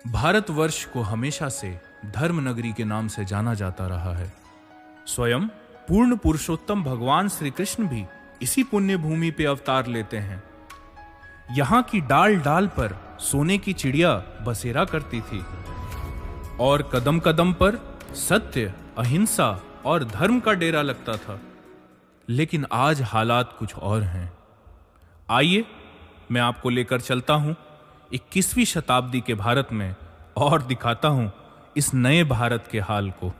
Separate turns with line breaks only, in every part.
भारतवर्ष को हमेशा से धर्म नगरी के नाम से जाना जाता रहा है। स्वयं पूर्ण पुरुषोत्तम भगवान श्री कृष्ण भी इसी पुण्य भूमि पे अवतार लेते हैं। यहाँ की डाल डाल पर सोने की चिड़िया बसेरा करती थी और कदम कदम पर सत्य, अहिंसा और धर्म का डेरा लगता था। लेकिन आज हालात कुछ और हैं। आइए मैं आपको लेकर चलता हूं 21वीं शताब्दी के भारत में और दिखाता हूं इस नए भारत के हाल को।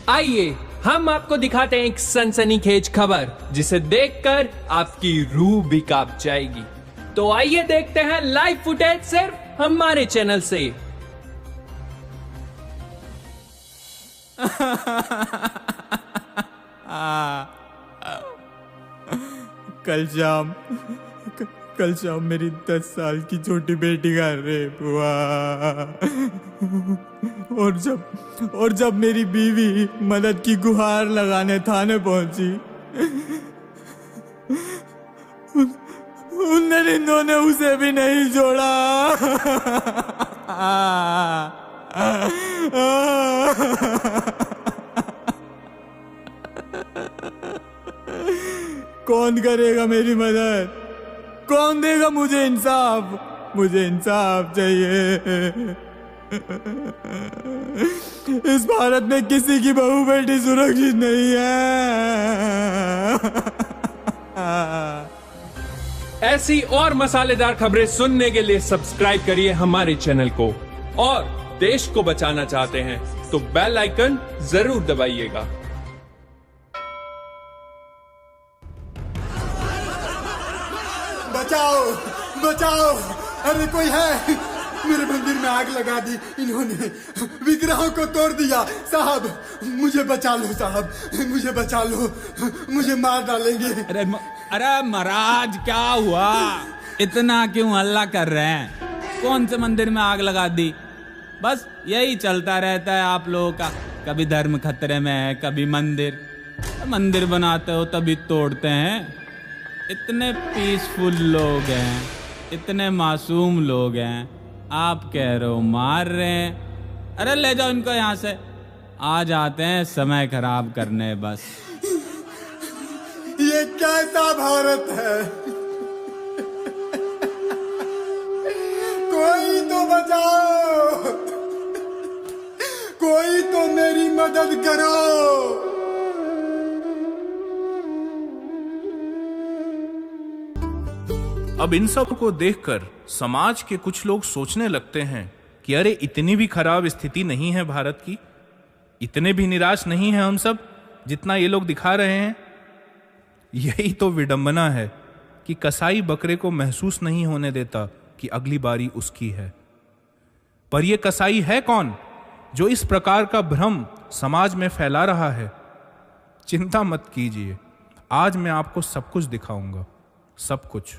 आइए हम आपको दिखाते हैं एक सनसनीखेज खबर जिसे देखकर आपकी रूह भी कांप जाएगी। तो आइए देखते हैं लाइव फुटेज सिर्फ हमारे चैनल से।
कल शाम मेरी 10 साल की छोटी बेटी का रेप हुआ और जब मेरी बीवी मदद की गुहार लगाने थाने पहुंची, उन दरिंदों ने उसे भी नहीं छोड़ा। कौन करेगा मेरी मदद? कौन देगा मुझे इंसाफ? मुझे इंसाफ चाहिए। इस भारत में किसी की बहू बेटी सुरक्षित नहीं है।
ऐसी और मसालेदार खबरें सुनने के लिए सब्सक्राइब करिए हमारे चैनल को, और देश को बचाना चाहते हैं तो बेल आइकन जरूर दबाइएगा।
बचाओ बचाओ, अरे कोई है? मेरे मंदिर में आग लगा दी इन्होंने, विग्रहों को तोड़ दिया। साहब मुझे बचा लो, साहब मुझे बचा लो, मुझे मार डालेंगे।
अरे महाराज क्या हुआ? इतना क्यों हल्ला कर रहे हैं? कौन से मंदिर में आग लगा दी? बस यही चलता रहता है आप लोगों का। कभी धर्म खतरे में है, कभी मंदिर बनाते हो तभी तोड़ते हैं। इतने पीसफुल लोग हैं, इतने मासूम लोग हैं, आप कह रहे हो मार रहे हैं। अरे ले जाओ इनको यहाँ से। आ जाते हैं समय खराब करने बस।
ये कैसा भारत है? कोई तो बचाओ, कोई तो मेरी मदद करो।
अब इन सब को देखकर समाज के कुछ लोग सोचने लगते हैं कि अरे इतनी भी खराब स्थिति नहीं है भारत की, इतने भी निराश नहीं है हम सब जितना ये लोग दिखा रहे हैं। यही तो विडंबना है कि कसाई बकरे को महसूस नहीं होने देता कि अगली बारी उसकी है। पर यह कसाई है कौन जो इस प्रकार का भ्रम समाज में फैला रहा है? चिंता मत कीजिए, आज मैं आपको सब कुछ दिखाऊंगा, सब कुछ।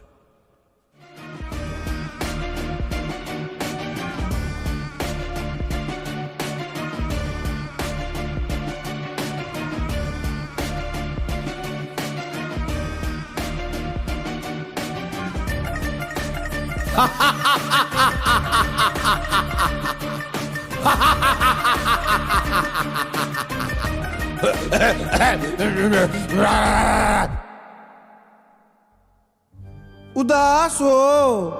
उदास हो,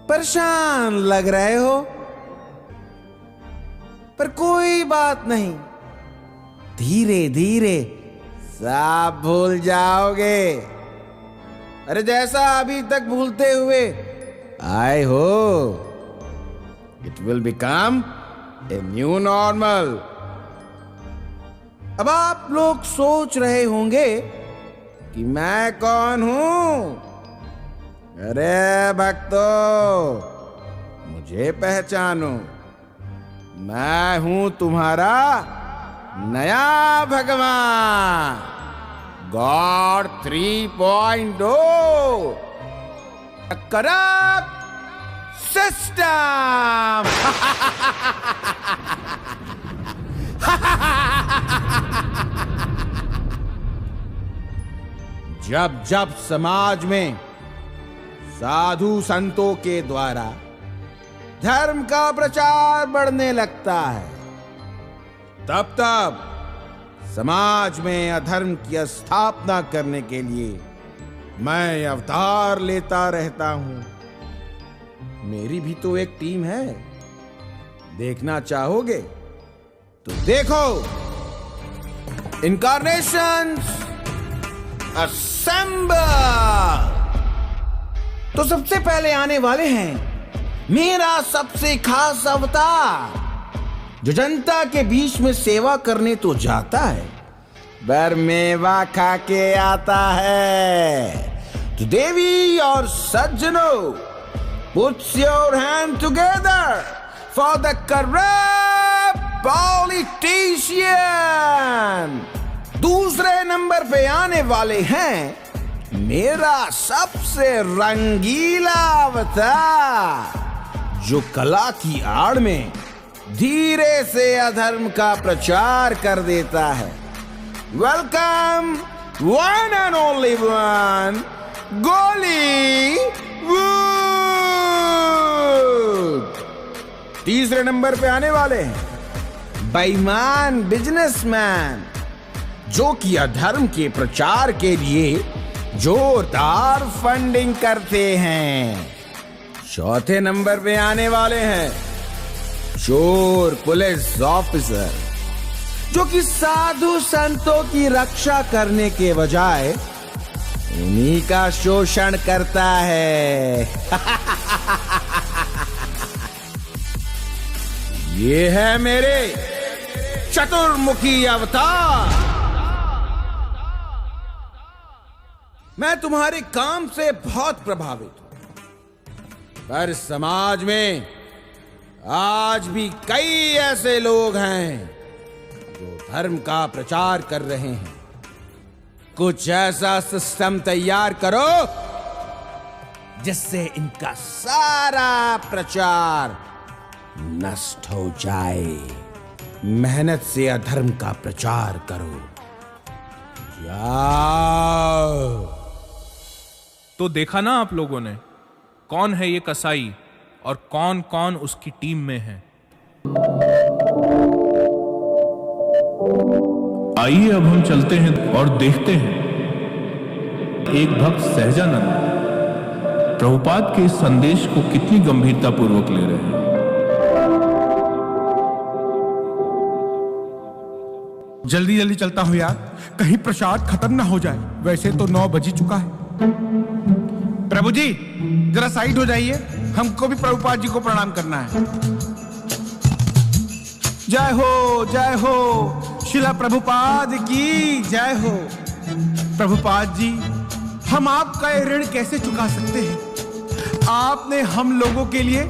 परेशान लग रहे हो, पर कोई बात नहीं, धीरे धीरे सब भूल जाओगे। अरे जैसा अभी तक भूलते हुए आए हो, it will become a new normal. अब आप लोग सोच रहे होंगे कि मैं कौन हूं? अरे भक्तों, मुझे पहचानो, मैं हूं तुम्हारा नया भगवान, गॉड 3.0, करप्ट सिस्टम। जब जब समाज में साधु संतों के द्वारा धर्म का प्रचार बढ़ने लगता है, तब तब समाज में अधर्म की स्थापना करने के लिए मैं अवतार लेता रहता हूं। मेरी भी तो एक टीम है, देखना चाहोगे तो देखो। Incarnations assemble. तो सबसे पहले आने वाले हैं मेरा सबसे खास अवतार, जो जनता के बीच में सेवा करने तो जाता है पर मेवा खा के आता है। तो देवी और सज्जनों, put your hand together for the corrupt politician. दूसरे नंबर पे आने वाले हैं मेरा सबसे रंगीला अवतार, जो कला की आड़ में धीरे से अधर्म का प्रचार कर देता है। Welcome one and only one, गोली वुड। तीसरे नंबर पे आने वाले हैं बेईमान बिजनेसमैन, जो कि अधर्म के प्रचार के लिए जोरदार फंडिंग करते हैं। चौथे नंबर पे आने वाले हैं चोर पुलिस ऑफिसर, जो कि साधु संतों की रक्षा करने के बजाय उन्हीं का शोषण करता है। ये है मेरे चतुर्मुखी अवतार। मैं तुम्हारे काम से बहुत प्रभावित हूं, पर समाज में आज भी कई ऐसे लोग हैं जो धर्म का प्रचार कर रहे हैं। कुछ ऐसा सिस्टम तैयार करो जिससे इनका सारा प्रचार नष्ट हो जाए। मेहनत से अधर्म का प्रचार करो। जाओ।
तो देखा ना आप लोगों ने, कौन है ये कसाई और कौन कौन उसकी टीम में है। आइए अब हम चलते हैं और देखते हैं एक भक्त सहजानंद प्रभुपाद के इस संदेश को कितनी गंभीरता पूर्वक ले रहे हैं।
जल्दी जल्दी चलता हूं यार, कहीं प्रसाद खत्म ना हो जाए। वैसे तो 9 बज ही चुका है। प्रभु जी जरा साइड हो जाइए, हमको भी प्रभुपाद जी को प्रणाम करना है। जय हो शिला प्रभुपाद की जय हो। प्रभुपाद जी, हम आपका ये ऋण कैसे चुका सकते हैं। आपने हम लोगों के लिए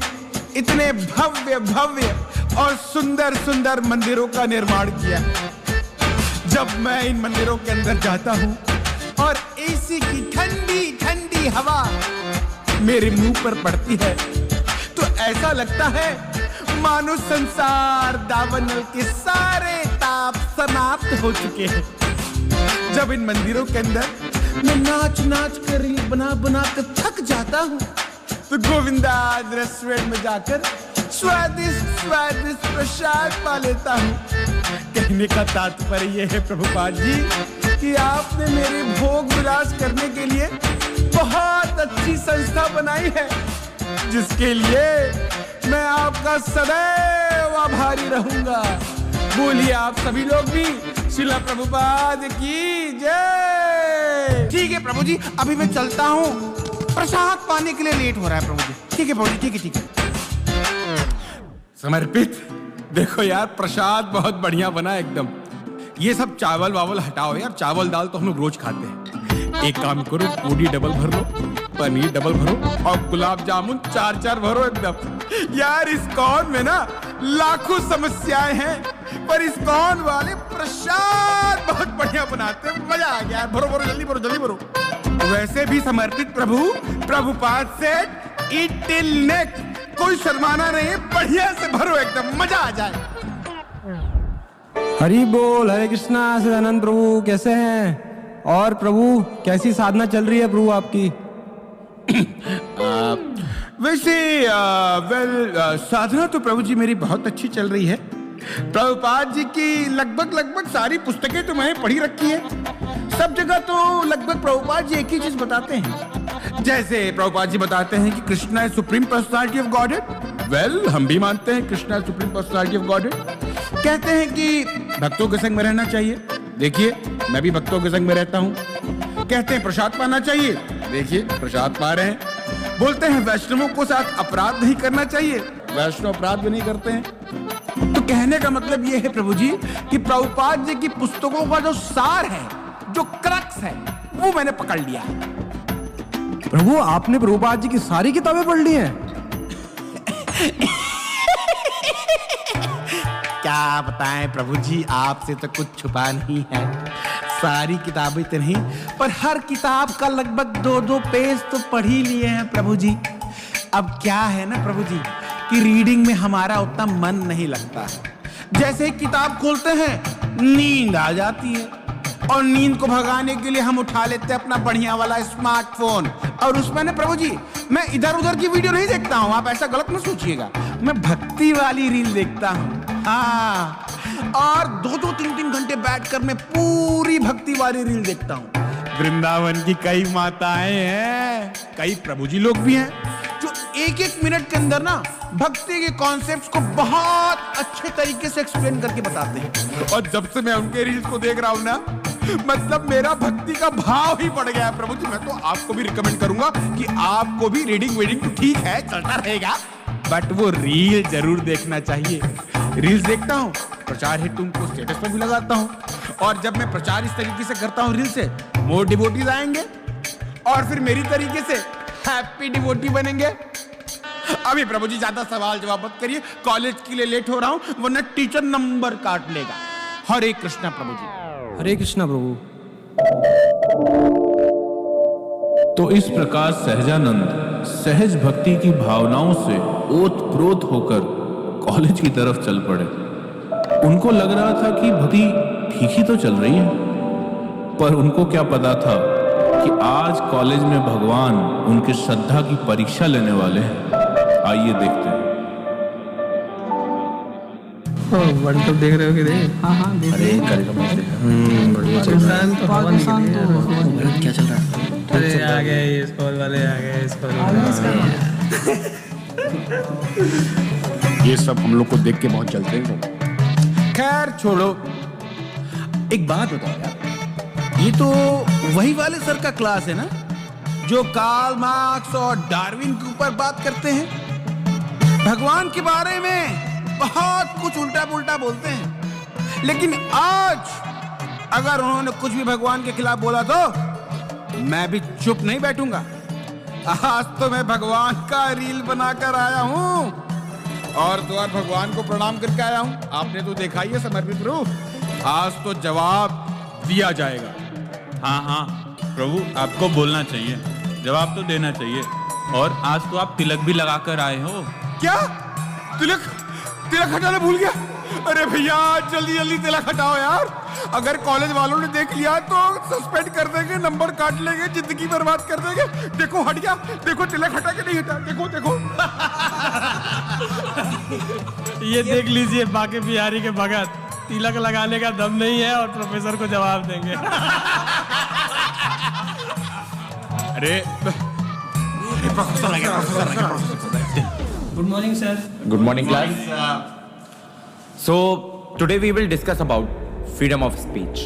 इतने भव्य भव्य और सुंदर सुंदर मंदिरों का निर्माण किया। जब मैं इन मंदिरों के अंदर जाता हूं और एसी की ठंडी ठंडी हवा मेरे मुंह पर पड़ती है, तो ऐसा लगता है मानो संसार दावानल के सारे ताप समाप्त हो चुके हैं। जब इन मंदिरों के अंदर मैं नाच नाच कर रील बना बना कर थक जाता हूँ, तो गोविंदा रेस्टोरेंट में जाकर स्वादिष्ट स्वादिष्ट प्रसाद पा लेता हूँ। कहने का तात्पर्य यह है प्रभुपाद जी कि आपने मेरे भोग विलास करने के लिए बहुत अच्छी संस्था बनाई है, जिसके लिए मैं आपका सदैव आभारी रहूंगा। बोलिए आप सभी लोग भी शिला प्रभुपाद की जय। ठीक है प्रभु जी, अभी मैं चलता हूँ, प्रसाद पाने के लिए लेट हो रहा है प्रभु जी। ठीक है प्रभु जी, ठीक है। समर्पित, देखो यार प्रसाद बहुत बढ़िया बना एकदम। ये सब चावल वावल हटाओ यार, चावल दाल तो हम लोग रोज खाते हैं। एक काम करो, पूरी डबल भर लो, पनीर डबल भरो और गुलाब जामुन 4-4 भरो एकदम। यार इस कौन में ना लाखों समस्याएं हैं, पर इस कौन वाले प्रसाद बहुत बढ़िया बनाते हैं। मजा आ गया। भरो भरो, जल्दी भरो, जल्दी भरो। वैसे भी समर्पित प्रभु प्रभुपाद से ईट टिल नेक, कोई शर्माना नहीं है, बढ़िया से भरो एकदम, मजा आ जाए।
हरि बोल, हरे कृष्णा। सदानंद प्रभु कैसे हैं? और प्रभु कैसी साधना चल रही है प्रभु आपकी?
वैसे साधना तो प्रभु जी मेरी बहुत अच्छी चल रही है। प्रभुपाद जी की लगभग सारी पुस्तकें तो मैंने पढ़ी रखी है। सब जगह तो लगभग प्रभुपाद जी एक ही चीज बताते हैं। जैसे प्रभुपाद जी बताते हैं कि Krishna is supreme personality of godhead. Well, हम भी मानते हैं Krishna is supreme personality of godhead. कहते हैं कि भक्तों के संग में रहना चाहिए। देखिए, मैं भी भक्तों के संग में रहता हूँ। कहते हैं प्रसाद पाना चाहिए। देखिए, प्रसाद पा रहे हैं। बोलते हैं वैष्णवों को साथ अपराध नहीं करना चाहिए। वैष्णव अपराध भी नहीं करते हैं। तो कहने का मतलब ये है प्रभु जी कि प्रभुपाद जी की पुस्तकों का जो सार है, जो क्रक्स है, वो मैंने पकड़ लिया है।
प्रभु, आपने प्रभुपाद जी की सारी किताबें पढ़ ली हैं?
क्या बताएं प्रभु जी, आपसे तो कुछ छुपा नहीं है। सारी किताबें तो नहीं, पर हर किताब का लगभग 2-2 पेज तो पढ़ ही लिए हैं प्रभु जी। अब क्या है ना प्रभु जी कि रीडिंग में हमारा उतना मन नहीं लगता है। जैसे किताब खोलते हैं नींद आ जाती है, और नींद को भगाने के लिए हम उठा लेते हैं अपना बढ़िया वाला स्मार्टफोन। और उसमें ना प्रभु जी, मैं इधर उधर की वीडियो नहीं देखता हूँ, आप ऐसा गलत मत सोचिएगा। मैं भक्ति वाली रील देखता हूँ। हाँ, और 2-2, 3-3 घंटे बैठकर मैं पूरी भक्ति वाली रील देखता हूँ। वृंदावन की कई माताएं हैं, कई प्रभु जी लोग भी हैं, जो 1-1 मिनट के अंदर ना भक्ति के कॉन्सेप्ट्स को बहुत अच्छे तरीके से एक्सप्लेन करके बताते हैं। और जब से मैं उनके रील्स को देख रहा हूँ ना, मतलब मेरा भक्ति का भाव ही बढ़ गया है प्रभु जी। मैं तो आपको भी रिकमेंड करूंगा कि आपको भी रीडिंग तो ठीक है, चलता रहेगा, बट वो रील जरूर देखना चाहिए। रील्स देखता हूँ, प्रचार हेतु उनको स्टेटस पर भी लगाता हूँ, और जब मैं प्रचार इस तरीके से करता हूँ रील से, मोर डिवोटीज आएंगे और फिर मेरी तरीके से हैप्पी डिवोटी बनेंगे। अभी प्रभु जी ज्यादा सवाल जवाब मत करिए, कॉलेज के लिए लेट हो रहा हूँ, वरना टीचर नंबर काट लेगा। हरे कृष्णा प्रभु जी।
हरे कृष्णा प्रभु।
तो इस प्रकार सहजानंद सहज भक्ति की भावनाओं से ओतप्रोत होकर कॉलेज की तरफ चल पड़े। उनको लग रहा था कि भक्ति ठीक ही तो चल रही है, पर उनको क्या पता था कि आज कॉलेज में भगवान उनके श्रद्धा की परीक्षा लेने वाले हैं। आइए देखते हैं।
वर्ल्ड कप देख रहे हो कि नहीं? हाँ देख रहे हैं।
क्या चल रहा है?
अरे आ गए स्कूल वाले, आ गए स्कूल वाले।
ये सब हम लोग को देख के बहुत चलते हैं। खैर छोड़ो, एक बात बताओ यार, ये तो वही वाले सर का क्लास है ना जो कार्ल मार्क्स और डार्विन के ऊपर बात करते हैं, भगवान के बारे में बहुत कुछ उल्टा पुल्टा बोलते हैं। लेकिन आज अगर उन्होंने कुछ भी भगवान के खिलाफ बोला तो मैं भी चुप नहीं बैठूंगा। आज तो मैं भगवान का रील बनाकर आया हूं, और तो और भगवान को प्रणाम करके आया हूं। आपने तो देखा ही है समर्पित रूप, आज तो जवाब दिया जाएगा।
हाँ प्रभु, आपको बोलना चाहिए, जवाब तो देना चाहिए। और आज तो आप तिलक भी लगा कर आए हो।
क्या तिलक हटाना भूल गया? अरे भैया जल्दी तिलक हटाओ यार, अगर कॉलेज वालों ने देख लिया तो सस्पेंड कर देंगे, नंबर काट लेंगे, जिंदगी बर्बाद कर देंगे। देखो हट गया, देखो तिलक हटा के नहीं हटा, देखो
ये देख लीजिए, बाके बिहारी के भगत, तिलक लगाने का दम नहीं है और प्रोफेसर को जवाब देंगे।
अरे
Good morning, sir.
Good morning, class. So today we will discuss about freedom of speech.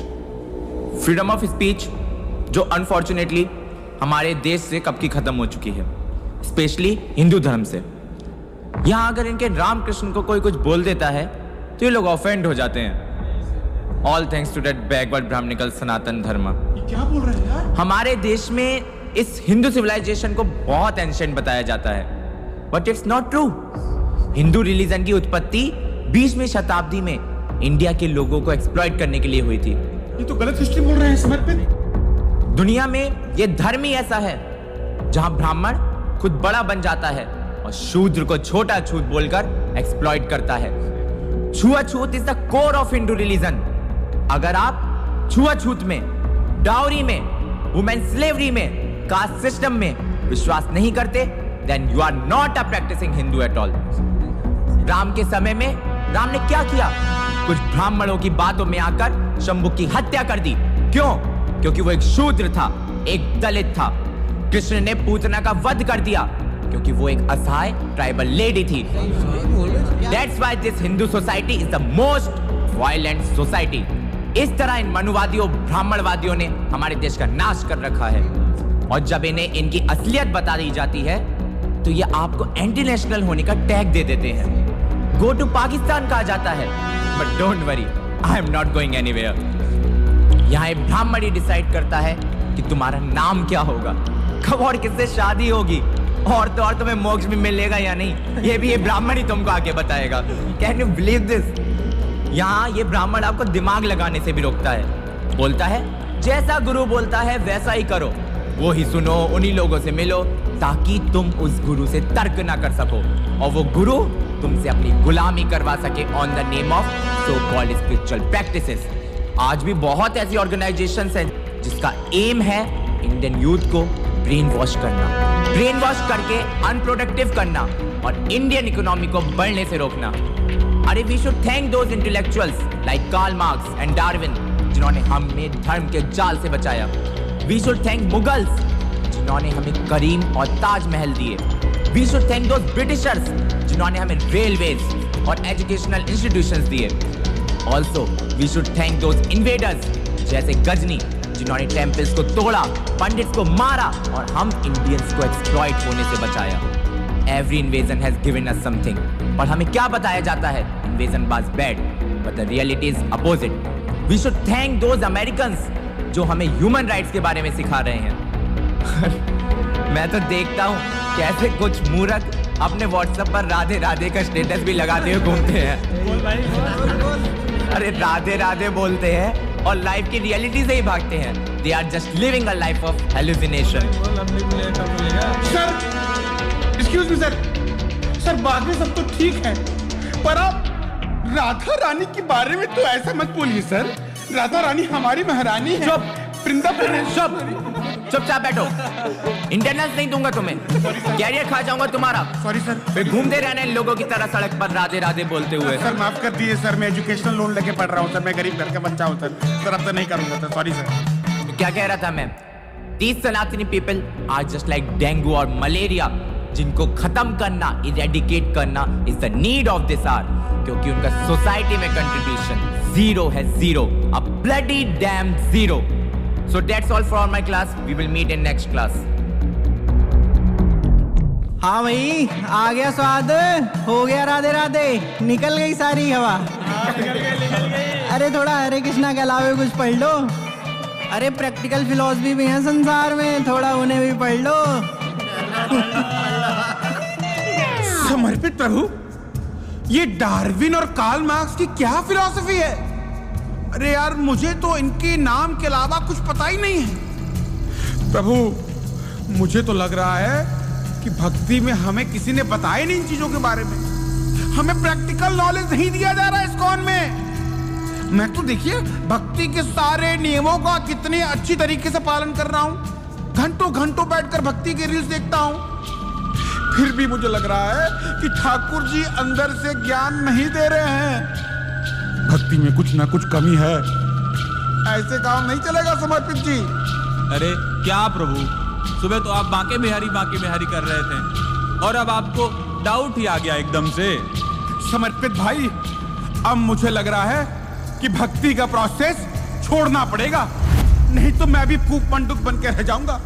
Freedom of speech, जो unfortunately हमारे देश से कब की खत्म हो चुकी है, स्पेशली हिंदू धर्म से। यहाँ अगर इनके रामकृष्ण को कोई कुछ बोल देता है तो ये लोग ऑफेंड हो जाते हैं। All thanks to that backward brahmanical सनातन धर्म।
क्या बोल रहे हैं यार?
हमारे देश में इस हिंदू सिविलाइजेशन को बहुत एंशिएंट बताया जाता है, but it's not true. Hindu religion की उत्पत्ति 20वीं शताब्दी में इंडिया के लोगों को एक्सप्लॉइट करने के लिए हुई थी।
ये तो गलत हिस्ट्री बोल रहे हैं समर्पित।
दुनिया में ये धर्म ही ऐसा है जहां ब्राह्मण खुद बड़ा बन जाता है और शूद्र को छोटा छूत बोलकर एक्सप्लॉइट करता है। छुआछूत is the core of Hindu religion. अगर आप छुआछूत में, डाउरी में, वुमेन स्लेवरी में, कास्ट सिस्टम में विश्वास नहीं करते, then you are not a practicing Hindu at all. Ram के समय में राम ने क्या किया? कुछ ब्राह्मणों की बातों में आकर शंभु की हत्या कर दी। क्यों? क्योंकि वो एक शूद्र था, एक दलित था। कृष्ण ने पूतना का वध कर दिया क्योंकि वो एक असहाय ट्राइबल लेडी थी। That's why this Hindu society is the most violent society. इस तरह इन मनुवादियों, ब्राह्मणवादियों ने हमारे देश का नाश कर रखा है। और जब इन्हें इनकी असलियत बता दी जाती है तो ये आपको एंटी नेशनल होने का टैग दे देते हैं। गो टू पाकिस्तान कहा जाता है, but don't worry, I am not going anywhere. यहाँ एक ब्राह्मण ही डिसाइड करता है कि तुम्हारा नाम क्या होगा, कब और किससे शादी होगी, और तो और तुम्हें मोक्ष भी मिलेगा या नहीं, ये भी ये ब्राह्मण ही तुमको आके बताएगा। Can you believe this? यहाँ ये ब्राह्मण आपको दिमाग लगाने से भी रोकता है। बोलता है जैसा गुरु बोलता है वैसा ही करो, वो ही सुनो, उन्हीं लोगों से मिलो, ताकि तुम उस गुरु से तर्क ना कर सको और वो गुरु तुमसे अपनी गुलामी करवा सके on the name of so called spiritual practices. आज भी बहुत ऐसी ऑर्गेनाइजेशंस हैं जिसका एम है इंडियन यूथ को ब्रेन वॉश करना, ब्रेन वॉश करके अनप्रोडक्टिव करना और इंडियन इकोनॉमी को बढ़ने से रोकना। अरे we should thank those intellectuals like Karl Marx and Darwin जिन्होंने हमें धर्म के जाल से बचाया। वी शुड थैंक मुगल्स जिन्होंने हमें करीम और ताजमहल दिए। We should thank those Britishers जिन्होंने हमें रेलवेज और एजुकेशनल इंस्टीट्यूशंस दिए। Also we should thank those invaders जैसे गजनी जिन्होंने टेम्पल्स को तोड़ा, पंडित्स को मारा और हम इंडियंस को एक्सप्लॉइट होने से बचाया। Every invasion has given us something, पर हमें क्या बताया जाता है? Invasion was bad, but the reality is opposite. We should thank those Americans जो हमें ह्यूमन राइट्स के बारे में सिखा रहे हैं। मैं तो देखता हूँ कैसे कुछ मूर्ख अपने व्हाट्सएप पर राधे राधे का स्टेटस भी लगाते हुए घूमते हैं। अरे राधे राधे बोलते हैं और लाइफ की रियलिटी से ही भागते हैं। They are just living a life of hallucination.
Sir, excuse me sir, sir बाकी सब तो ठीक है, पर आप राधा रानी के बारे में तो ऐसा मत बोलिए सर। राधा रानी हमारी महारानी है।
चुपचाप बैठो, इंटरनेट नहीं दूंगा तुम्हें, कैरियर खा जाऊंगा तुम्हारा।
Sorry sir.
फिर घूमते रहने लोगों की तरह सड़क पर राधे राधे बोलते हुए।
सर माफ कर दिए सर, मैं एजुकेशनल लोन लेके पढ़ रहा हूँ सर, मैं गरीब घर का बच्चा हूँ सर, अब तो नहीं करूंगा सर, सॉरी सर।
क्या कह रहा था मैं? These Sanatani people are just like dengue और मलेरिया, जिनको खत्म करना, इरेडिकेट करना is the need of this hour, क्योंकि उनका सोसाइटी में कंट्रीब्यूशन जीरो है, zero, a bloody damn zero. So that's all for my class. We will meet in next class.
हाँ भाई, आ गया स्वाद, हो गया राधे राधे, निकल गई सारी हवा। निकल गई। अरे थोड़ा हरे कृष्णा के अलावे कुछ पढ़ लो। अरे प्रैक्टिकल फिलॉसफी भी है संसार में, थोड़ा उन्हें भी पढ़ लो।
समर्पित प्रभु, ये डार्विन और कार्ल मार्क्स की क्या फिलॉसफी है? अरे यार, मुझे तो इनके नाम के अलावा कुछ पता ही नहीं है। प्रभु, मुझे तो लग रहा है कि भक्ति में हमें किसी ने बताया नहीं इन चीजों के बारे में। हमें प्रैक्टिकल नॉलेज नहीं दिया जा रहा है इस्कॉन में। मैं तो देखिए भक्ति के सारे नियमों का कितने अच्छी तरीके से पालन कर रहा हूँ, घंटों घंटों बैठकर भक्ति के रील्स देखता हूँ, फिर भी मुझे लग रहा है कि ठाकुर जी अंदर से ज्ञान नहीं दे रहे हैं। भक्ति में कुछ ना कुछ कमी है। ऐसे काम नहीं चलेगा समर्पित जी।
अरे क्या प्रभु, सुबह तो आप बांके बिहारी कर रहे थे और अब आपको डाउट ही आ गया एकदम से।
समर्पित भाई, अब मुझे लग रहा है कि भक्ति का प्रोसेस छोड़ना पड़ेगा, नहीं तो मैं भी फूक पंडुक बन के रह जाऊंगा।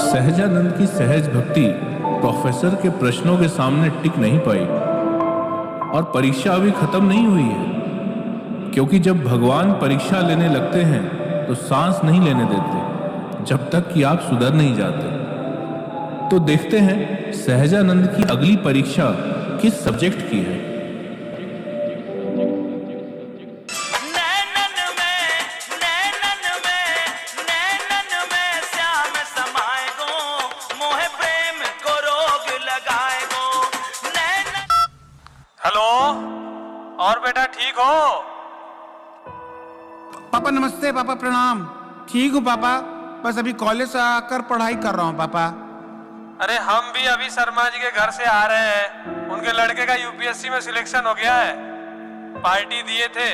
सहजानंद की सहज भक्ति प्रोफेसर के प्रश्नों के सामने टिक नहीं पाई और परीक्षा अभी खत्म नहीं हुई है, क्योंकि जब भगवान परीक्षा लेने लगते हैं तो सांस नहीं लेने देते जब तक कि आप सुधर नहीं जाते। तो देखते हैं सहजानंद की अगली परीक्षा किस सब्जेक्ट की है।
और बेटा ठीक हो?
पापा नमस्ते। पापा प्रणाम। ठीक हूँ पापा, बस अभी कॉलेज से आकर पढ़ाई कर रहा हूँ पापा।
अरे हम भी अभी शर्मा जी के घर से आ रहे हैं। उनके लड़के का यूपीएससी में सिलेक्शन हो गया है। पार्टी दिए थे,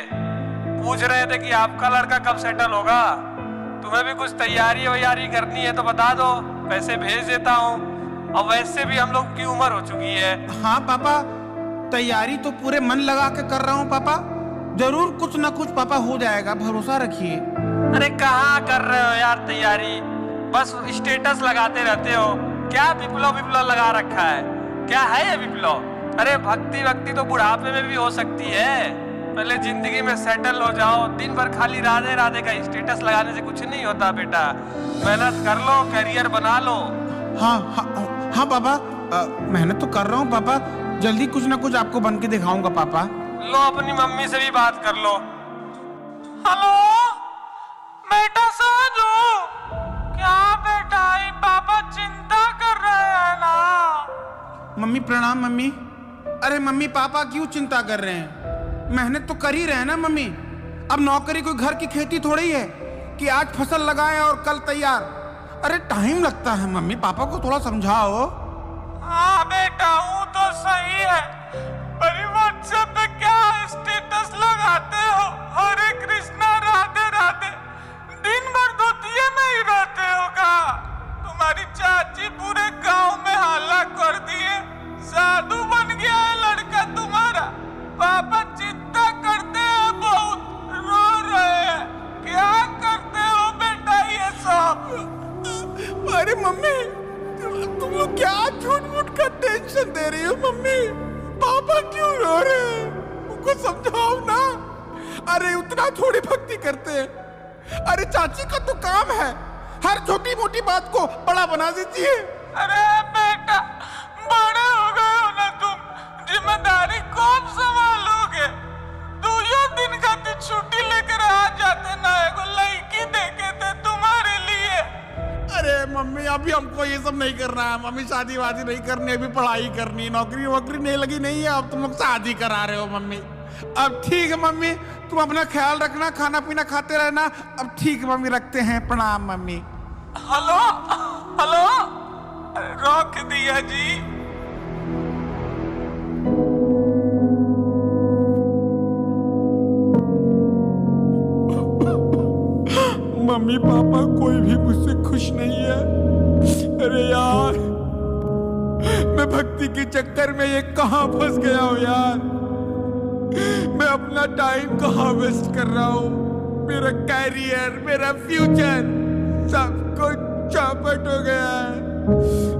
पूछ रहे थे कि आपका लड़का कब सेटल होगा। तुम्हें भी कुछ तैयारी वैयारी करनी है तो बता दो, पैसे भेज देता हूँ। और वैसे भी हम लोग की उम्र हो चुकी है।
हाँ पापा, तैयारी तो पूरे मन लगा के कर रहा हूँ पापा। जरूर कुछ ना कुछ पापा हो जाएगा, भरोसा रखिए।
अरे कहाँ कर रहे हो यार तैयारी, बस स्टेटस लगाते रहते हो। क्या विप्लव लगा रखा है, क्या है ये विप्लव? अरे भक्ति तो बुढ़ापे में भी हो सकती है। पहले जिंदगी में सेटल हो जाओ। दिन भर खाली राधे राधे का स्टेटस लगाने से कुछ नहीं होता बेटा। मेहनत कर लो, करियर बना लो।
हाँ पापा, मेहनत तो कर रहा हूँ पापा। जल्दी कुछ ना कुछ आपको बन के दिखाऊंगा पापा।
लो अपनी मम्मी से भी बात कर लो। हेलो बेटा साजू, क्या बेटा पापा चिंता कर रहे हैं ना?
मम्मी प्रणाम मम्मी। अरे मम्मी पापा क्यों चिंता कर रहे हैं? मेहनत तो कर ही रहे हैं ना मम्मी। अब नौकरी कोई घर की खेती थोड़ी है कि आज फसल लगाएं और कल तैयार। अरे टाइम लगता है मम्मी, पापा को थोड़ा समझाओ।
हाँ बेटा हूँ तो सही है, पर व्हाट्सएप पे क्या स्टेटस लगाते हो? हरे कृष्णा राधे राधे, दिन भर धोतिये में ही रहते हो का? तुम्हारी चाची पूरे गांव में हल्ला कर दिए, साधु बन गया है लड़का तुम्हारा। पापा चिंता करते हैं बहुत, रो रहे हैं। क्या करते हो बेटा ये सब?
अरे मम्मी तुम लोग क्या झूठ मूठ का टेंशन दे रही हो मम्मी? पापा क्यों रो रहे हैं? उनको समझाओ ना। अरे उतना थोड़ी भक्ति करते हैं। अरे चाची का तो काम है हर छोटी मोटी बात को बड़ा बना देती है।
अरे बेटा बड़े हो गए हो ना तुम, जिम्मेदारी कौन संभालोगे? 2 दिन का छुट्टी लेकर आ जाते ना, एगो लड़की देखे थे तुम्हारे लिए।
अरे मम्मी अभी हमको ये सब नहीं करना है मम्मी, शादी वादी नहीं करनी, अभी पढ़ाई करनी, नौकरी वोकरी नहीं लगी नहीं है। अब तुम लोग शादी करा रहे हो मम्मी। अब ठीक है मम्मी, तुम अपना ख्याल रखना, खाना पीना खाते रहना। अब ठीक है मम्मी, रखते हैं, प्रणाम मम्मी।
हेलो हेलो, रोक दिया जी।
मम्मी पापा कोई भी मुझसे खुश नहीं है। अरे यार मैं भक्ति के चक्कर में ये कहां फंस गया हूं यार। मैं अपना टाइम कहां वेस्ट कर रहा हूं। मेरा कैरियर, मेरा फ्यूचर सब कुछ चौपट हो गया है।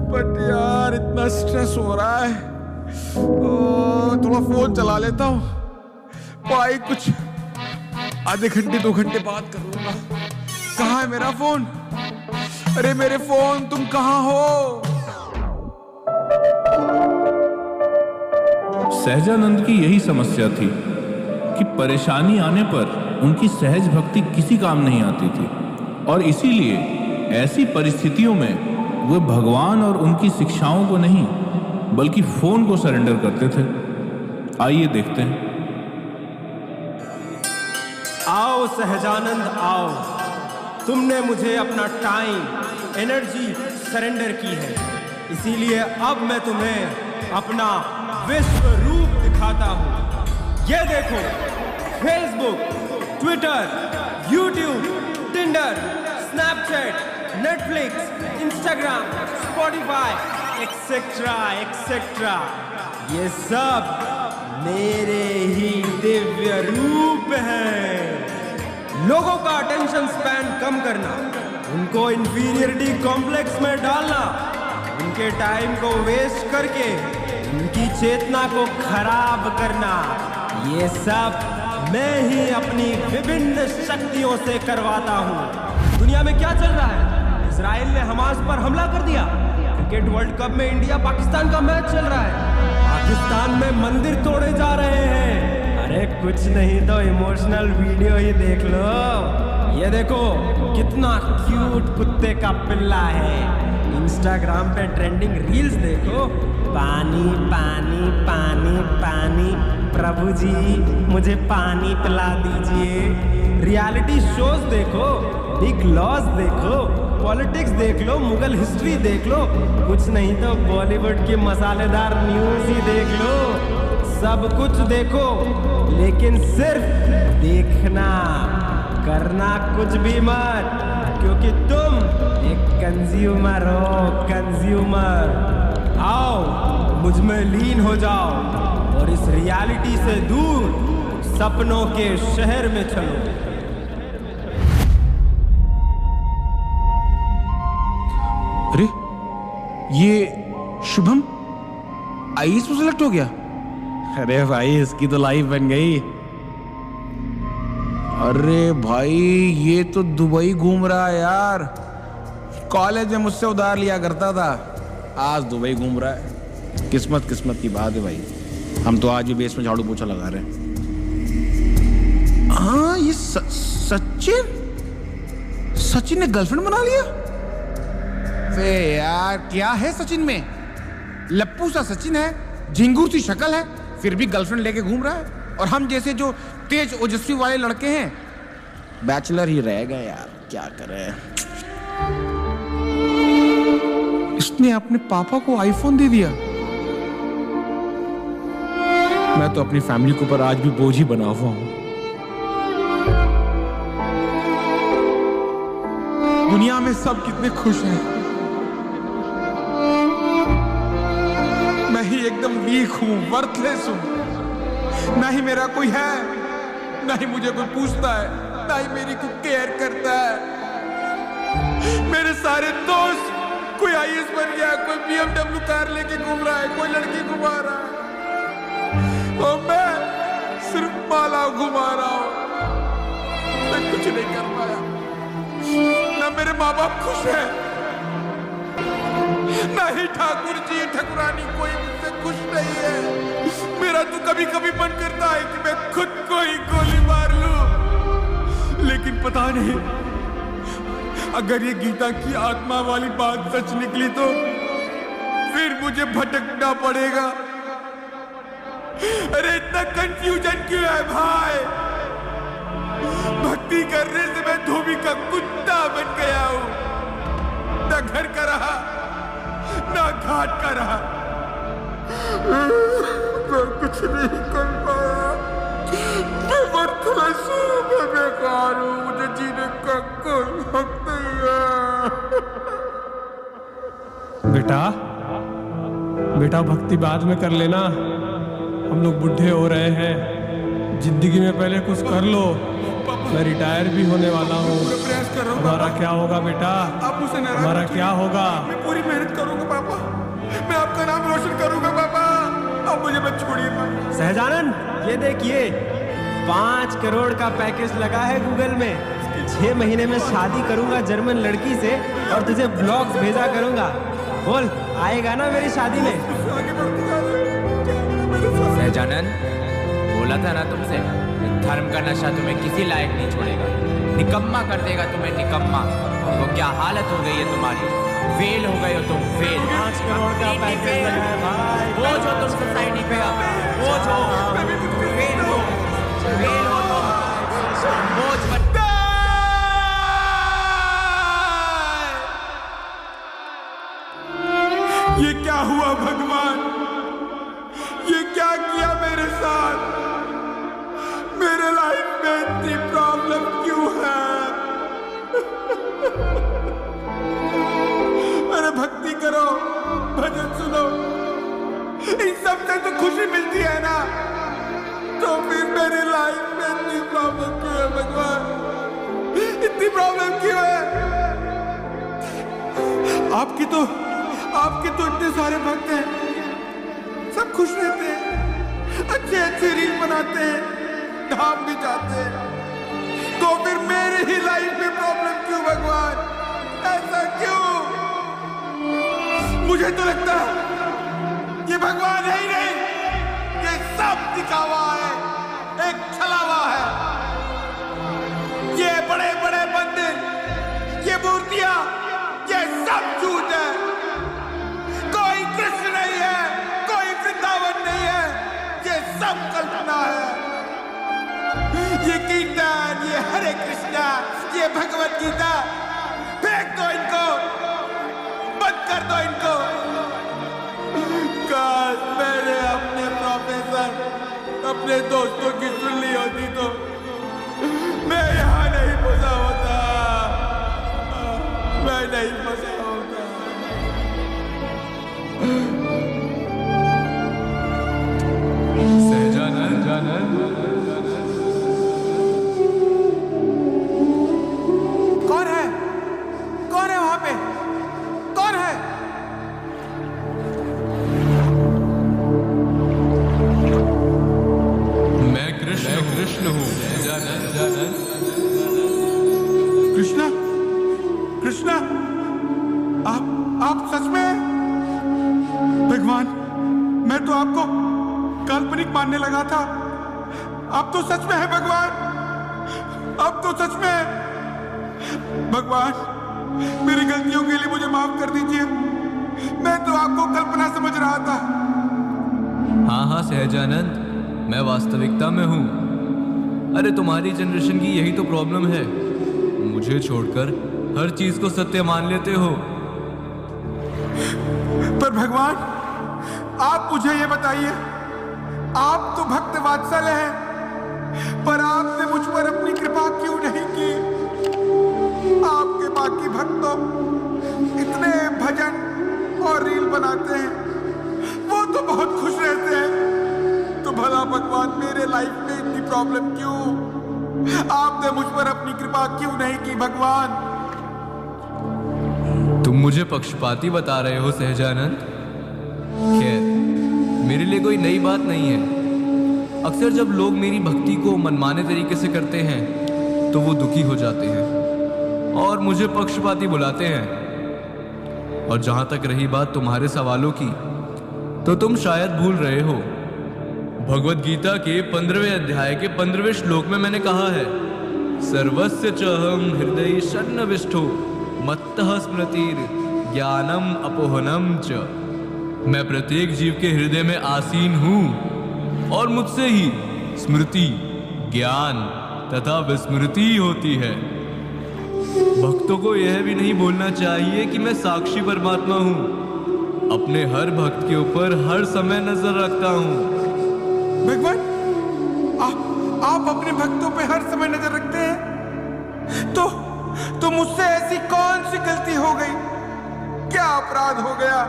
बट यार इतना स्ट्रेस हो रहा है। थोड़ा फोन चला लेता हूं, पढ़ाई कुछ आधे घंटे 2 घंटे बाद कर लूंगा। कहाँ है मेरा फोन? अरे मेरे फोन तुम कहाँ हो?
सहजानंद की यही समस्या थी कि परेशानी आने पर उनकी सहज भक्ति किसी काम नहीं आती थी, और इसीलिए ऐसी परिस्थितियों में वे भगवान और उनकी शिक्षाओं को नहीं बल्कि फोन को सरेंडर करते थे। आइए देखते हैं।
आओ सहजानंद आओ, तुमने मुझे अपना टाइम एनर्जी सरेंडर की है, इसीलिए अब मैं तुम्हें अपना विश्व रूप दिखाता हूँ। ये देखो, Facebook, Twitter, YouTube, Tinder, Snapchat, Netflix, Instagram, Spotify etcetera etcetera, ये सब मेरे ही दिव्य रूप हैं। लोगों का अटेंशन स्पैन कम करना, उनको इंफीरियरिटी कॉम्प्लेक्स में डालना, उनके टाइम को वेस्ट करके उनकी चेतना को खराब करना, ये सब मैं ही अपनी विभिन्न शक्तियों से करवाता हूँ। दुनिया में क्या चल रहा है? इजराइल ने हमास पर हमला कर दिया। क्रिकेट वर्ल्ड कप में इंडिया पाकिस्तान का मैच चल रहा है। पाकिस्तान में मंदिर तोड़े जा रहे हैं। अरे कुछ नहीं तो इमोशनल वीडियो ही देख लो। ये देखो कितना क्यूट कुत्ते का पिल्ला है। इंस्टाग्राम पे ट्रेंडिंग रील्स देखो, पानी पानी पानी पानी, प्रभु जी मुझे पानी पिला दीजिए। रियलिटी शोज देखो, बिग लॉस देखो, पॉलिटिक्स देख लो, मुगल हिस्ट्री देख लो, कुछ नहीं तो बॉलीवुड की मसालेदार न्यूज ही देख लो। सब कुछ देखो, लेकिन सिर्फ देखना, करना कुछ भी मत, क्योंकि तुम एक कंज्यूमर हो, कंज्यूमर। आओ मुझ में लीन हो जाओ और इस रियलिटी से दूर सपनों के शहर में चलो।
अरे ये शुभम आईएएस में सेलेक्ट हो गया। अरे भाई इसकी तो लाइफ बन गई। अरे भाई ये तो दुबई घूम रहा है यार। कॉलेज में मुझसे उधार लिया करता था, आज दुबई घूम रहा है। किस्मत किस्मत की बात है भाई। हम तो आज भी बेस में झाड़ू पोछा लगा रहे हैं। हाँ ये सचिन ने गर्लफ्रेंड बना लिया। वे यार क्या है सचिन में? लप्पू सा सचिन है, झिंगूर सी शक्ल है, फिर भी गर्लफ्रेंड लेके घूम रहा है। और हम जैसे जो तेज ओजस्वी वाले लड़के हैं बैचलर ही रह गए यार, क्या करें। इसने अपने पापा को आईफोन दे दिया। मैं तो अपनी फैमिली के ऊपर आज भी बोझ ही बना हुआ हूं। दुनिया में सब कितने खुश हैं, मैं ही एकदम वीक हूं, वर्थलेस हूं। ना ही मेरा कोई है, ना ही मुझे कोई पूछता है, ना ही मेरी कोई केयर करता है। मेरे सारे दोस्त कोई आईएएस बन गया, कोई BMW कार लेके घूम रहा है, कोई लड़की घुमा रहा है, और मैं सिर्फ माला घुमा रहा हूं। मैं कुछ नहीं कर पाया। ना मेरे माँ बाप खुश है, ना ही ठाकुर जी ठकुरानी कोई मुझसे खुश नहीं है। मेरा तो कभी कभी मन करता है कि मैं खुद को ही गोली मार लूं, लेकिन पता नहीं अगर ये गीता की आत्मा वाली बात सच निकली तो फिर मुझे भटकना पड़ेगा। अरे इतना कंफ्यूजन क्यों है भाई? भक्ति करने से मैं धोबी का कुत्ता बन गया हूं। ना घर का रहा, ना घाट का रहा। मैं कुछ नहीं कर पाया। मैं वर्थलेस हूं, मैं बेकार हूं, मुझे जीने का कोई हक नहीं है।
बेटा भक्ति बाद में कर लेना, हम लोग बुढ़े हो रहे हैं। जिंदगी में पहले कुछ कर लो। मैं रिटायर भी होने वाला हूँ। हमारा क्या होगा बेटा? हमारा क्या होगा?
मैं पूरी मेहनत करूंगा पापा, मैं आपका नाम रोशन करूंगा पापा। अब मुझे मत छोड़िए पापा।
सहजानंद ये देखिए, 5 करोड़ का पैकेज लगा है गूगल में। 6 महीने में शादी करूंगा जर्मन लड़की से और तुझे ब्लॉग्स भेजा करूंगा। बोल आएगा ना मेरी शादी में?
सहजानंद बोला था ना तुमसे, धर्म का नशा तुम्हें किसी लायक नहीं छोड़ेगा, निकम्मा कर देगा तुम्हें, निकम्मा। वो क्या हालत हो गई है तुम्हारी, फेल हो गए हो तुम, फेल।
5 करोड़ का पैकेज लगा है भाई।
बोझ हो तुम सोसाइटी पे, बोझ हो, फेल हो, फेल हो तुम, बोझ बन।
ये क्या हुआ भगवान? ये क्या किया मेरे साथ? मेरे लाइफ में इतनी प्रॉब्लम क्यों है? अरे भक्ति करो, भजन सुनो, इन सब से तो खुशी मिलती है ना। तो फिर मेरे लाइफ में इतनी प्रॉब्लम क्यों है भगवान? इतनी प्रॉब्लम क्यों है? आपके तो इतने सारे भक्त हैं, सब खुश रहते हैं, अच्छे अच्छे रील बनाते हैं, धाम भी जाते हैं। तो फिर मेरे ही लाइफ में प्रॉब्लम क्यों भगवान? ऐसा क्यों? मुझे तो लगता है ये भगवान है ही नहीं, ये सब दिखावा है, एक छलावा है। ये बड़े बड़े मंदिर, ये मूर्तियां, ये सब झूठ है। कोई कृष्ण नहीं है, कोई वृंदावन नहीं है, ये सब कल्पना है। ये कीर्तन, ये हरे कृष्णा, ये भगवत गीता, फेंक दो इनको,
मैंने अपने प्रोफेसर, अपने दोस्तों की सुन ली होती तो मैं यहाँ नहीं फंसा होता, मैं नहीं फंसा होता।
कौन है? कौन है वहां पे? कौन है?
मैं कृष्ण हूँ।
कृष्णा, कृष्णा, आप सच में? भगवान, मैं तो आपको काल्पनिक मानने लगा था। आप तो सच में है भगवान, आप तो सच में है। भगवान, मेरी गलतियों के लिए मुझे माफ कर दीजिए। मैं तो आपको कल्पना समझ रहा था।
हाँ सहजानंद, मैं वास्तविकता में हूँ। अरे तुम्हारी जनरेशन की यही तो प्रॉब्लम है, मुझे छोड़कर हर चीज को सत्य मान लेते हो।
पर भगवान, आप मुझे ये बताइए, आप तो भक्त वात्सल्य हैं, पर आपने मुझ पर अपनी कृपा क्यों नहीं की? आपके बाकी भक्त तो इतने भजन और रील बनाते हैं, वो तो बहुत खुश रहते हैं। तो भला भगवान, मेरे लाइफ में इतनी प्रॉब्लम क्यों? आपने मुझ पर अपनी कृपा क्यों नहीं की भगवान?
तुम मुझे पक्षपाती बता रहे हो सहजानंद। खैर, मेरे लिए कोई नई बात नहीं है। अक्सर जब लोग मेरी भक्ति को मनमाने तरीके से करते हैं तो वो दुखी हो जाते हैं और मुझे पक्षपाती बुलाते हैं। और जहां तक रही बात तुम्हारे सवालों की, तो तुम शायद भूल रहे हो। भगवत गीता के 15वें अध्याय के 15वें श्लोक में मैंने कहा है, सर्वस्य चहम हृदय सन्निविष्टो मत्तः स्मृतिर ज्ञानम अपोहनम च। मैं प्रत्येक जीव के हृदय में आसीन हूं और मुझसे ही स्मृति, ज्ञान तथा विस्मृति होती है। भक्तों को यह भी नहीं भूलना चाहिए कि मैं साक्षी परमात्मा हूं, अपने हर भक्त के ऊपर हर समय नजर रखता हूं।
भगवान, आप अपने भक्तों पे हर समय नजर रखते हैं? तो मुझसे ऐसी कौन सी गलती हो गई, क्या अपराध हो गया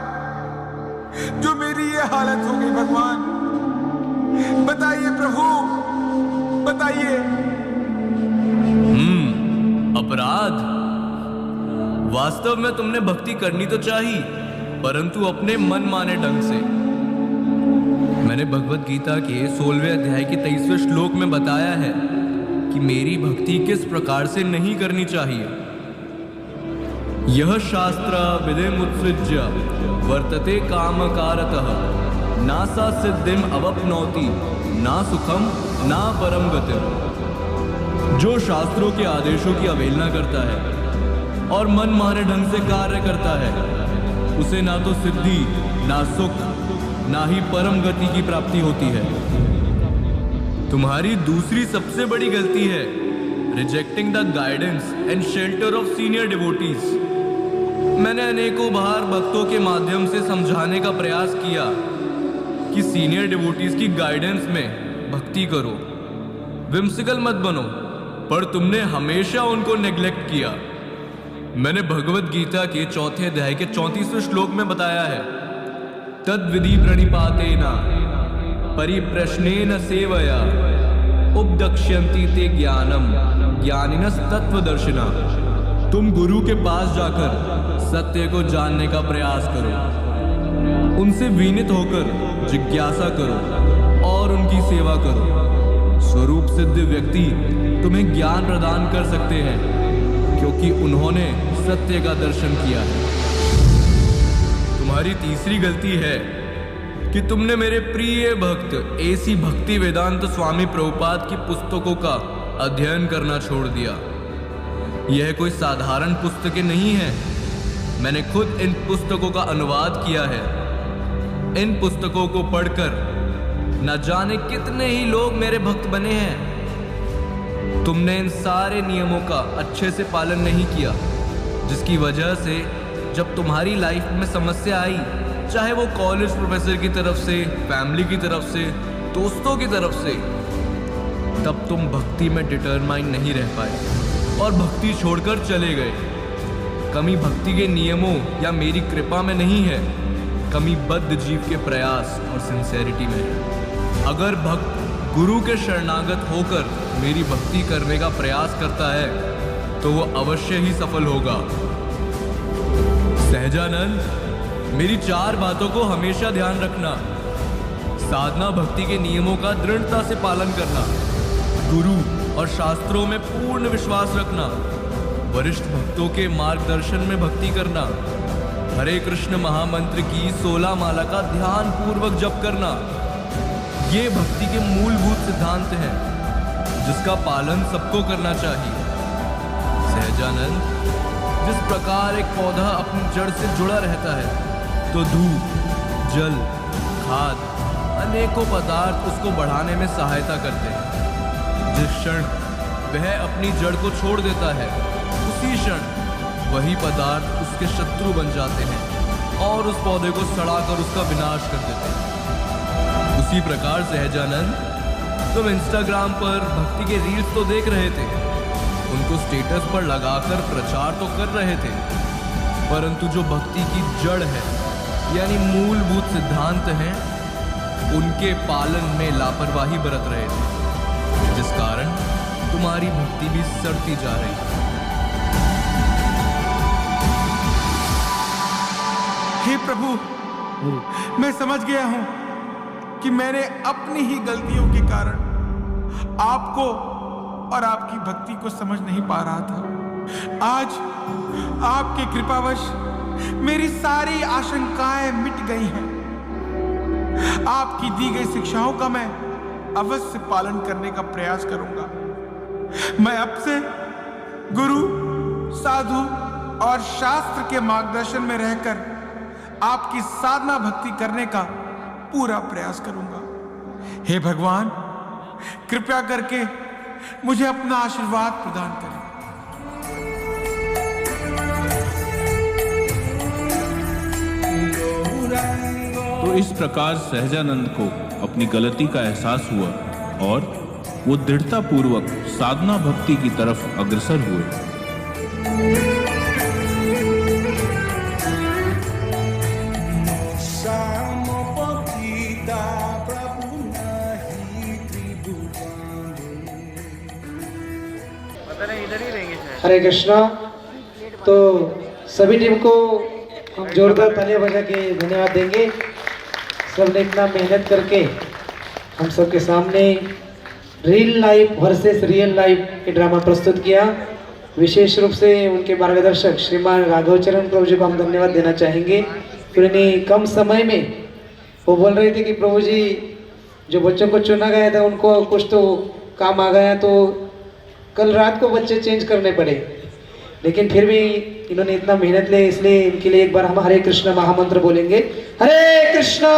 जो मेरी ये हालत हो गई? भगवान बताइए प्रभु, बताइए।
अपराध? वास्तव में तुमने भक्ति करनी तो चाहिए, परंतु अपने मन माने ढंग से। मैंने भगवत गीता के 16वें अध्याय के 23वें श्लोक में बताया है कि मेरी भक्ति किस प्रकार से नहीं करनी चाहिए। यह शास्त्र विधिमुत्सृज्य वर्तते कामकारतः ना सा सिद्धिम अवप्नोति ना सुखम ना परम गतिम। जो शास्त्रों के आदेशों की अवहेलना करता है और मन माने ढंग से कार्य करता है, उसे ना तो सिद्धि, ना सुख, ना ही परम गति की प्राप्ति होती है। तुम्हारी दूसरी सबसे बड़ी गलती है rejecting the guidance and shelter of senior devotees. मैंने अनेकों बार भक्तों के माध्यम से समझाने का प्रयास किया कि सीनियर डिवोटीज की गाइडेंस में भक्ति करो, विम्सिकल मत बनो, पर तुमने हमेशा उनको नेग्लेक्ट किया। मैंने भगवत गीता के 4थे अध्याय के 34वें श्लोक में बताया है, तद विधि प्रणिपातेन परिप्रश्नेन सेवया उपदक्ष्यन्ति ते ज्ञानम ज्ञानिनस् तत्वदर्शिना। तुम गुरु के पास जाकर सत्य को जानने का प्रयास करो, उनसे विनीत होकर जिज्ञासा करो और उनकी सेवा करो। स्वरूप सिद्ध व्यक्ति तुम्हें ज्ञान प्रदान कर सकते हैं, क्योंकि उन्होंने सत्य का दर्शन किया है। तुम्हारी तीसरी गलती है कि तुमने मेरे प्रिय भक्त एसी भक्ति वेदांत स्वामी प्रभुपाद की पुस्तकों का अध्ययन करना छोड़ दिया। यह कोई साधारण पुस्तकें नहीं है, मैंने खुद इन पुस्तकों का अनुवाद किया है। इन पुस्तकों को पढ़कर न जाने कितने ही लोग मेरे भक्त बने हैं। तुमने इन सारे नियमों का अच्छे से पालन नहीं किया, जिसकी वजह से जब तुम्हारी लाइफ में समस्या आई
चाहे वो कॉलेज प्रोफेसर की तरफ से, फैमिली की तरफ से, दोस्तों की तरफ से, तब तुम भक्ति में डिटरमाइन नहीं रह पाए और भक्ति छोड़कर चले गए। कमी भक्ति के नियमों या मेरी कृपा में नहीं है, कमी बद्ध जीव के प्रयास और सिंसेरिटी में है। अगर भक्त गुरु के शरणागत होकर मेरी भक्ति करने का प्रयास करता है तो वो अवश्य ही सफल होगा। सहजानंद, मेरी 4 बातों को हमेशा ध्यान रखना। साधना भक्ति के नियमों का दृढ़ता से पालन करना, गुरु और शास्त्रों में पूर्ण विश्वास रखना, वरिष्ठ भक्तों के मार्गदर्शन में भक्ति करना, हरे कृष्ण महामंत्र की 16 माला का ध्यान पूर्वक जप करना, ये भक्ति के मूलभूत सिद्धांत हैं जिसका पालन सबको करना चाहिए। सहजानंद, जिस प्रकार एक पौधा अपनी जड़ से जुड़ा रहता है तो धूप, जल, खाद, अनेकों पदार्थ उसको बढ़ाने में सहायता करते हैं। जिस क्षण वह अपनी जड़ को छोड़ देता है उसी क्षण वही पदार्थ उसके शत्रु बन जाते हैं और उस पौधे को सड़ाकर उसका विनाश कर देते हैं। उसी प्रकार सहजानंद, तुम इंस्टाग्राम पर भक्ति के रील्स तो देख रहे थे, उनको स्टेटस पर लगाकर प्रचार तो कर रहे थे, परंतु जो भक्ति की जड़ है यानी मूलभूत सिद्धांत हैं, उनके पालन में लापरवाही बरत रहे थे, जिस कारण तुम्हारी भक्ति भी सड़ती जा रही है।
हे प्रभु, मैं समझ गया हूं कि मैंने अपनी ही गलतियों के कारण आपको और आपकी भक्ति को समझ नहीं पा रहा था। आज आपके कृपावश मेरी सारी आशंकाएं मिट गई हैं। आपकी दी गई शिक्षाओं का मैं अवश्य पालन करने का प्रयास करूंगा। मैं अब से गुरु, साधु और शास्त्र के मार्गदर्शन में रहकर आपकी साधना भक्ति करने का पूरा प्रयास करूंगा। हे भगवान, कृपया करके मुझे अपना आशीर्वाद प्रदान करें।
तो इस प्रकार सहजानंद को अपनी गलती का एहसास हुआ और वो दृढ़ता पूर्वक साधना भक्ति की तरफ अग्रसर हुए।
हरे कृष्णा। तो सभी टीम को हम जोरदार तालियां बजा के धन्यवाद देंगे। सबने इतना मेहनत करके हम सबके सामने real life versus real life के ड्रामा प्रस्तुत किया। विशेष रूप से उनके मार्गदर्शक श्रीमान राघवचरण प्रभु जी को हम धन्यवाद देना चाहेंगे। उन्होंने कम समय में वो बोल रहे थे कि प्रभु जी जो बच्चों को चुना गया था उनको कुछ तो काम आ गया, तो कल रात को बच्चे चेंज करने पड़े, लेकिन फिर भी इन्होंने इतना मेहनत ले, इसलिए इनके लिए एक बार हम हरे कृष्ण महामंत्र बोलेंगे। हरे कृष्णा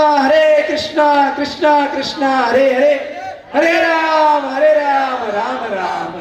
कृष्णा कृष्णा हरे हरे, हरे राम राम राम